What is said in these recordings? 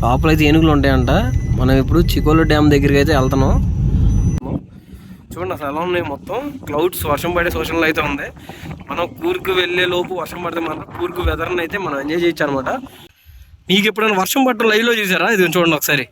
లోపల అయితే ఏనుగులు ఉంటాయంట. మనం ఇప్పుడు చికోలు డ్యామ్ దగ్గరికి అయితే వెళ్తున్నాం. చూడండి అసలు ఎలా ఉన్నాయి మొత్తం క్లౌడ్స్, వర్షం పడే సూచనలు అయితే ఉంది. మనం కూర్గు వెళ్ళే లోపు వర్షం పడితే మాత్రం కూర్గు వెదర్ని అయితే మనం ఎంజాయ్ చేయొచ్చు అనమాట. మీకు ఎప్పుడైనా వర్షం పడటం లైవ్లో చూసారా? ఇది చూడండి ఒకసారి.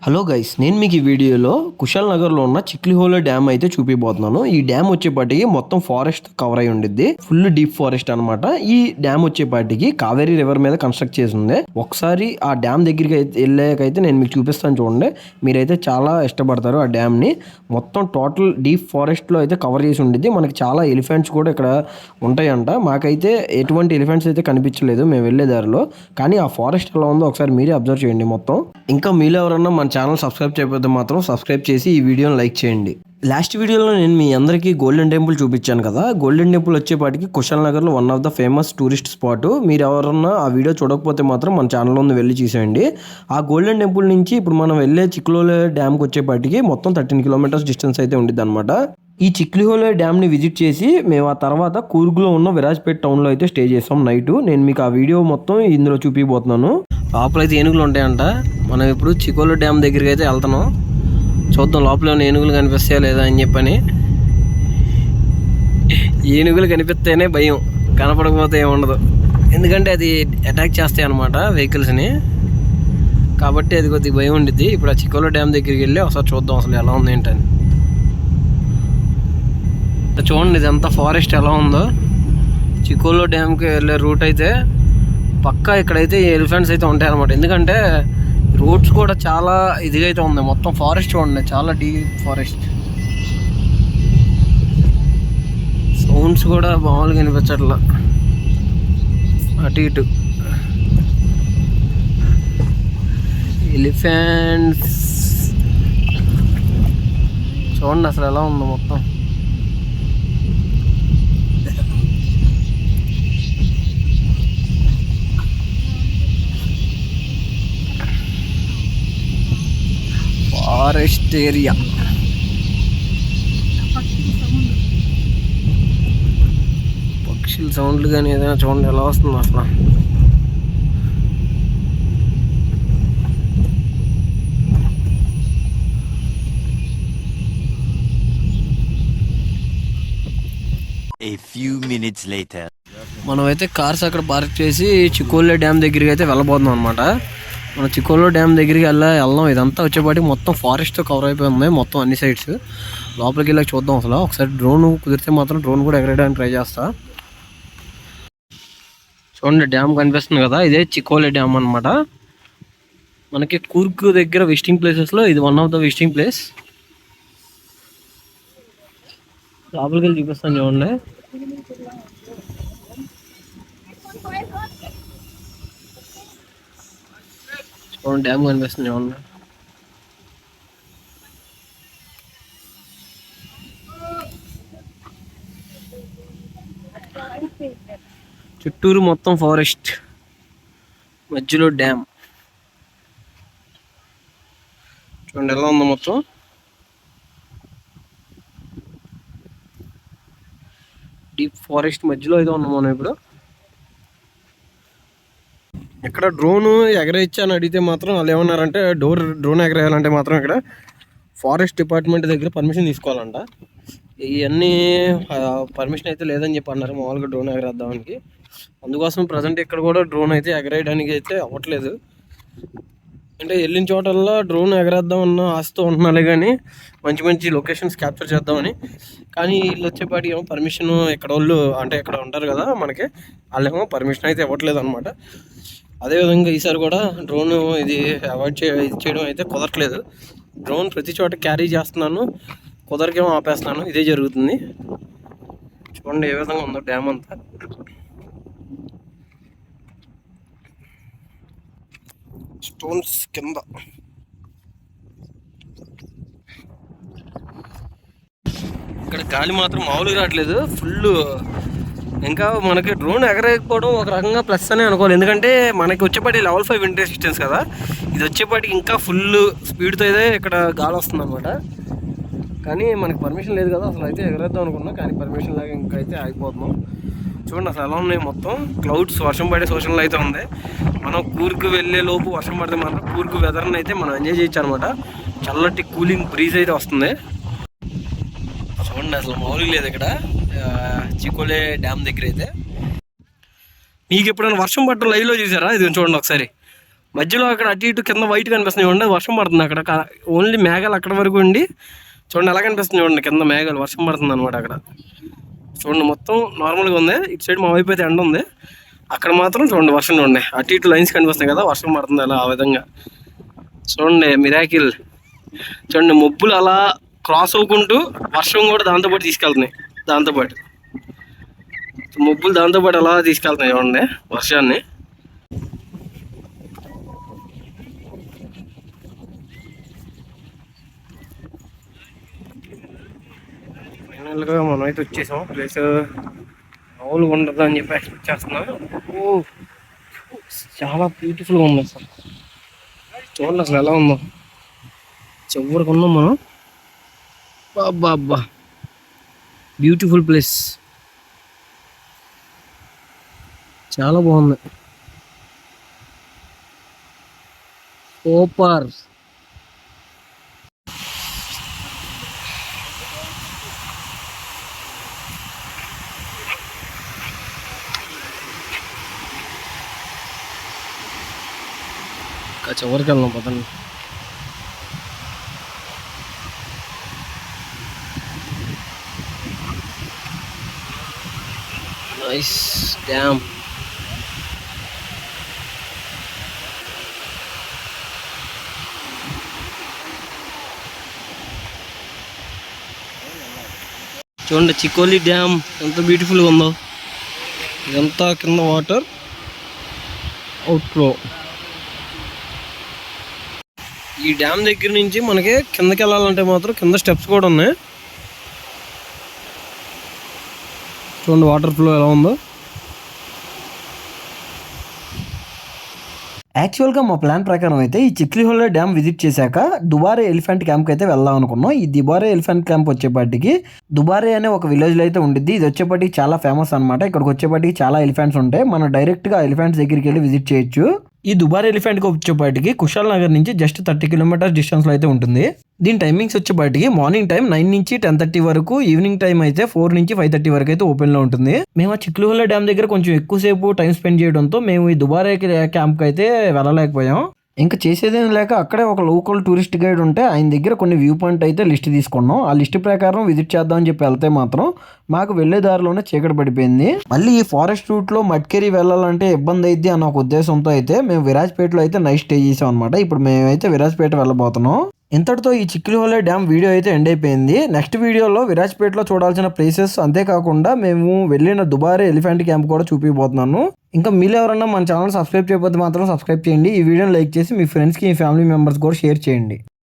హలో గైస్, నేను మీకు ఈ వీడియోలో కుషాల్ నగర్లో ఉన్న చిక్లిహోలా డ్యామ్ అయితే చూపిపోతున్నాను. ఈ డ్యామ్ వచ్చేపాటికి మొత్తం ఫారెస్ట్ కవర్ అయి ఉండిద్ది. ఫుల్ డీప్ ఫారెస్ట్ అనమాట. ఈ డ్యామ్ వచ్చేపాటికి కావేరీ రివర్ మీద కన్స్ట్రక్ట్ చేసి ఉంది. ఒకసారి ఆ డ్యామ్ దగ్గరికి వెళ్ళాకైతే నేను మీకు చూపిస్తాను చూడండి. మీరైతే చాలా ఇష్టపడతారు ఆ డ్యామ్ ని. మొత్తం టోటల్ డీప్ ఫారెస్ట్ లో అయితే కవర్ చేసి ఉండిద్ది. మనకి చాలా ఎలిఫెంట్స్ కూడా ఇక్కడ ఉంటాయంట. మాకైతే ఎటువంటి ఎలిఫెంట్స్ అయితే కనిపించలేదు మేము వెళ్ళే దారిలో. కానీ ఆ ఫారెస్ట్ ఎలా ఉందో ఒకసారి మీరే అబ్జర్వ్ చేయండి మొత్తం. ఇంకా మీలో ఎవరన్నా మన ఛానల్ సబ్స్క్రైబ్ చేయకపోతే మాత్రం సబ్స్క్రైబ్ చేసి ఈ వీడియోని లైక్ చేయండి. లాస్ట్ వీడియోలో నేను మీ అందరికీ గోల్డెన్ టెంపుల్ చూపించాను కదా. గోల్డెన్ టెంపుల్ వచ్చేపాటికి కుషాల్ నగర్లో one of the famous tourist spot. మీరు ఎవరన్నా ఆ వీడియో చూడకపోతే మాత్రం మన ఛానల్లో వెళ్ళి చూసేయండి. ఆ గోల్డెన్ టెంపుల్ నుంచి ఇప్పుడు మనం వెళ్ళే చిక్లిహోలా డ్యామ్కి వచ్చేపాటికి మొత్తం 13 కిలోమీటర్స్ డిస్టెన్స్ అయితే ఉండిద్ది అనమాట. ఈ చిక్లిహోలా డ్యామ్ని విజిట్ చేసి మేము ఆ తర్వాత కూర్గ్లో ఉన్న విరాజ్పేట్ టౌన్లో అయితే స్టే చేసాం నైట్. నేను మీకు ఆ వీడియో మొత్తం ఇందులో చూపిపోతున్నాను. లోపలైతే ఏనుగులు ఉంటాయంట. మనం ఇప్పుడు చికోలు డ్యామ్ దగ్గరికి అయితే వెళ్తున్నాం. చూద్దాం లోపల ఏనుగులు కనిపిస్తాయా లేదా అని చెప్పని. ఏనుగులు కనిపిస్తేనే భయం, కనపడకపోతే ఏముండదు. ఎందుకంటే అది అటాక్ చేస్తాయి అనమాట వెహికల్స్ని. కాబట్టి అది కొద్దిగా భయం ఉండిద్ది. ఇప్పుడు ఆ చికోలు డ్యామ్ దగ్గరికి వెళ్ళి ఒకసారి చూద్దాం అసలు ఎలా ఉంది ఏంటని. చూడండి ఇదంతా ఫారెస్ట్ ఎలా ఉందో. చికోలు డ్యామ్కి వెళ్ళే రూట్ అయితే పక్కా ఇక్కడైతే ఎలిఫెంట్స్ అయితే ఉంటాయి అనమాట. ఎందుకంటే రోడ్స్ కూడా చాలా ఇదిగా అయితే ఉంది. మొత్తం ఫారెస్ట్ చూడండి, చాలా డీప్ ఫారెస్ట్. సౌండ్స్ కూడా మామూలుగా వినిపించట్లా. అటు ఇటు ఎలిఫెంట్స్ చూడండి అసలు ఎలా ఉందో మొత్తం. Forest area. పక్షుల సౌండ్లు కానీ ఏదైనా చూడండి ఎలా వస్తుంది అసలు. A few minutes later. మనమైతే కార్స్ అక్కడ పార్క్ చేసి చికోలు డ్యామ్ దగ్గరికి అయితే వెళ్ళబోతున్నాం అనమాట. మన చికోలు డ్యామ్ దగ్గరికి వెళ్దాం. ఇదంతా వచ్చేపాటికి మొత్తం ఫారెస్ట్తో కవర్ అయిపోయి ఉంది మొత్తం అన్ని సైడ్స్. లోపలికి వెళ్ళి చూద్దాం అసలు. ఒకసారి డ్రోన్ కుదిరితే మాత్రం డ్రోన్ కూడా ఎగరేయడానికి ట్రై చేస్తా. చూడండి డ్యామ్ కనిపిస్తుంది కదా, ఇదే చికోలు డ్యామ్ అనమాట. మనకి కూర్గ్ దగ్గర విజిటింగ్ ప్లేసెస్లో ఇది one of the visiting place. లోపలికి వెళ్ళి చూపిస్తాను చూడండి. చూడండి డ్యామ్ కనిపిస్తుంది చూడండి. చుట్టూరు మొత్తం ఫారెస్ట్, మధ్యలో డ్యామ్. చూడండి ఎలా ఉందో మొత్తం. డీప్ ఫారెస్ట్ మధ్యలో అయితే ఉన్నాం మనం ఇప్పుడు. ఇక్కడ డ్రోన్ ఎగరేయచ్చు అని అడిగితే మాత్రం వాళ్ళు ఏమన్నారంటే డ్రోన్ ఎగరేయాలంటే మాత్రం ఇక్కడ ఫారెస్ట్ డిపార్ట్మెంట్ దగ్గర పర్మిషన్ తీసుకోవాలంట. ఇవన్నీ పర్మిషన్ అయితే లేదని చెప్పి అన్నారు మామూలుగా డ్రోన్ ఎగరేద్దానికి. అందుకోసం ప్రజెంట్ ఇక్కడ కూడా డ్రోన్ అయితే ఎగరేయడానికి అయితే అవ్వట్లేదు. అంటే వెళ్ళిన చోటల్లా డ్రోన్ ఎగరేద్దామన్న ఆశతో ఉంటున్నాలే కానీ మంచి మంచి లొకేషన్స్ క్యాప్చర్ చేద్దామని. కానీ వీళ్ళు వచ్చేపాటి ఏమో పర్మిషన్ ఇక్కడ వాళ్ళు అంటే ఇక్కడ ఉంటారు కదా మనకి, వాళ్ళేమో పర్మిషన్ అయితే ఇవ్వట్లేదు అనమాట. అదేవిధంగా ఈసారి కూడా డ్రోన్ ఇది అవాయిడ్ చేయడం అయితే కుదరట్లేదు. డ్రోన్ ప్రతి చోట క్యారీ చేస్తున్నాను, కుదరకేమో ఆపేస్తున్నాను. ఇదే జరుగుతుంది. చూడండి ఏ విధంగా ఉందో డ్యామ్ అంతా. స్టోన్స్ కింద ఇక్కడ గాలి మాత్రం మామూలుగా రావట్లేదు. ఫుల్ ఇంకా మనకి డ్రోన్ ఎగరేకపోవడం ఒక రకంగా ప్లస్ అనే అనుకోవాలి, ఎందుకంటే మనకి వచ్చేపాటి లెవెల్ 5 విండ్ రెసిస్టెన్స్ కదా, ఇది వచ్చేపాటికి ఇంకా ఫుల్ స్పీడ్తో అయితే ఇక్కడ గాలి వస్తుంది అనమాట. కానీ మనకి పర్మిషన్ లేదు కదా, అసలు అయితే ఎగరేద్దాం అనుకున్నా, కానీ పర్మిషన్ లాగా ఇంకా అయితే ఆగిపోతున్నాం. చూడండి అసలు ఎలా ఉన్నాయి, మొత్తం క్లౌడ్స్, వర్షం పడే సూచనలు అయితే ఉంది. మనం కూర్కు వెళ్ళే లోపు వర్షం పడితే మాత్రం కూర్కు వెదర్ని అయితే మనం ఎంజాయ్ చేయొచ్చు అనమాట. చల్లటి కూలింగ్ బ్రీజ్ అయితే వస్తుంది. చూడండి అసలు మామూలుగా లేదు ఇక్కడ చికోలే డ్యామ్ దగ్గర అయితే. మీకు ఎప్పుడైనా వర్షం పడటం లైవ్లో చూసారా? ఇది చూడండి ఒకసారి, మధ్యలో అక్కడ అటు ఇటు కింద వైట్ కనిపిస్తుంది చూడండి, వర్షం పడుతుంది అక్కడ. ఓన్లీ మేఘాలు అక్కడ వరకు ఉండి చూడండి ఎలా కనిపిస్తుంది చూడండి, కింద మేఘాలు, వర్షం పడుతుంది అనమాట అక్కడ. చూడండి మొత్తం నార్మల్గా ఉంది, ఇటు సైడ్ మా వైపు అయితే ఎండ ఉంది, అక్కడ మాత్రం చూడండి వర్షం. చూడండి అటు ఇటు లైన్స్ కనిపిస్తున్నాయి కదా, వర్షం పడుతుంది అలా ఆ విధంగా. చూడండి మిరాకిల్. చూడండి మబ్బులు అలా క్రాస్ అవ్వుకుంటూ వర్షం కూడా దాంతోపాటు తీసుకెళ్తున్నాయి, దాంతోపాటు మబ్బులు దాంతోపాటు అలా తీసుకెళ్తున్నాయి చూడండి వర్షాన్ని. ఫైనల్గా మనం అయితే వచ్చేసాం. ప్లేస్ మామూలుగా ఉండదు అని చెప్పి ఎక్స్పెక్ట్ చేస్తున్నాం. ఓ చాలా బ్యూటిఫుల్గా ఉంది అసలు. చూడండి అసలు ఎలా ఉందో, చివరికి ఉన్నాం మనం. అబ్బా అబ్బా బ్యూటిఫుల్ ప్లేస్, చాలా బాగుంది, సూపర్. ఇంకా చివరికి వెళ్ళాం పదండి. Nice dam. చూడండి చికోలి డ్యామ్ ఎంత బ్యూటిఫుల్గా ఉందో, ఇదంతా కింద వాటర్, అవుట్లో. ఈ డ్యామ్ దగ్గర నుంచి మనకి కిందకి వెళ్ళాలంటే మాత్రం కింద స్టెప్స్ కూడా ఉన్నాయి. చూడండి వాటర్ ఫ్లో ఎలా ఉందో. యాక్చువల్గా మా ప్లాన్ ప్రకారం అయితే ఈ చిక్లిహోలే డ్యామ్ విజిట్ చేశాక దుబారే ఎలిఫెంట్ క్యాంప్కి అయితే వెళ్దాం అనుకున్నాం. ఈ దుబారే ఎలిఫెంట్ క్యాంప్ వచ్చేపాటికి దుబారే అనే ఒక విలేజ్లో అయితే ఉండిద్ది. ఇది వచ్చేపాటికి చాలా ఫేమస్ అనమాట. ఇక్కడికి వచ్చేపాటికి చాలా ఎలిఫెంట్స్ ఉంటాయి. మనం డైరెక్ట్గా ఎలిఫెంట్స్ దగ్గరికి వెళ్ళి విజిట్ చేయొచ్చు. ఈ దుబారే ఎలిఫెంట్కి వచ్చేపాటికి కుషాల్ నగర్ నుంచి జస్ట్ 30 కిలోమీటర్స్ డిస్టెన్స్లో అయితే ఉంటుంది. దీని టైమింగ్స్ వచ్చేపాటికి మార్నింగ్ టైం 9 నుంచి 10:30 వరకు, ఈవినింగ్ టైం అయితే 4 నుంచి 5:30 వరకు అయితే ఓపెన్లో ఉంటుంది. మేము ఆ చిక్లిహోలే డ్యామ్ దగ్గర కొంచెం ఎక్కువసేపు టైం స్పెండ్ చేయడంతో మేము ఈ దుబారే క్యాంప్కి అయితే వెళ్ళలేకపోయాం. ఇంకా చేసేదేం లేక అక్కడే ఒక లోకల్ టూరిస్ట్ గైడ్ ఉంటే ఆయన దగ్గర కొన్ని వ్యూ పాయింట్ అయితే లిస్ట్ తీసుకున్నాం. ఆ లిస్ట్ ప్రకారం విజిట్ చేద్దామని చెప్పి వెళ్తే మాత్రం మాకు వెళ్లే దారిలోనే చీకటి పడిపోయింది. మళ్ళీ ఈ ఫారెస్ట్ రూట్లో మట్కేరి వెళ్ళాలంటే ఇబ్బంది అయింది అన్న ఒక ఉద్దేశంతో అయితే మేము విరాజ్పేటలో అయితే నైట్ స్టే చేసాం అనమాట. ఇప్పుడు మేమైతే విరాజ్పేట వెళ్ళబోతున్నాం. ఇంతటితో ఈ చిక్లిహోలే డ్యామ్ వీడియో అయితే ఎండ్ అయిపోయింది. నెక్స్ట్ వీడియోలో విరాజ్పేటలో చూడాల్సిన ప్లేసెస్, అంతేకాకుండా మేము వెళ్ళిన దుబారే ఎలిఫెంట్ క్యాంప్ కూడా చూపిపోతున్నాను. ఇంకా మీరు ఎవరన్నా మన ఛానల్ సబ్స్క్రైబ్ చేయకపోతే మాత్రం సబ్స్క్రైబ్ చేయండి. ఈ వీడియోని లైక్ చేసి మీ ఫ్రెండ్స్కి, మీ ఫ్యామిలీ మెంబర్స్ కూడా షేర్ చేయండి.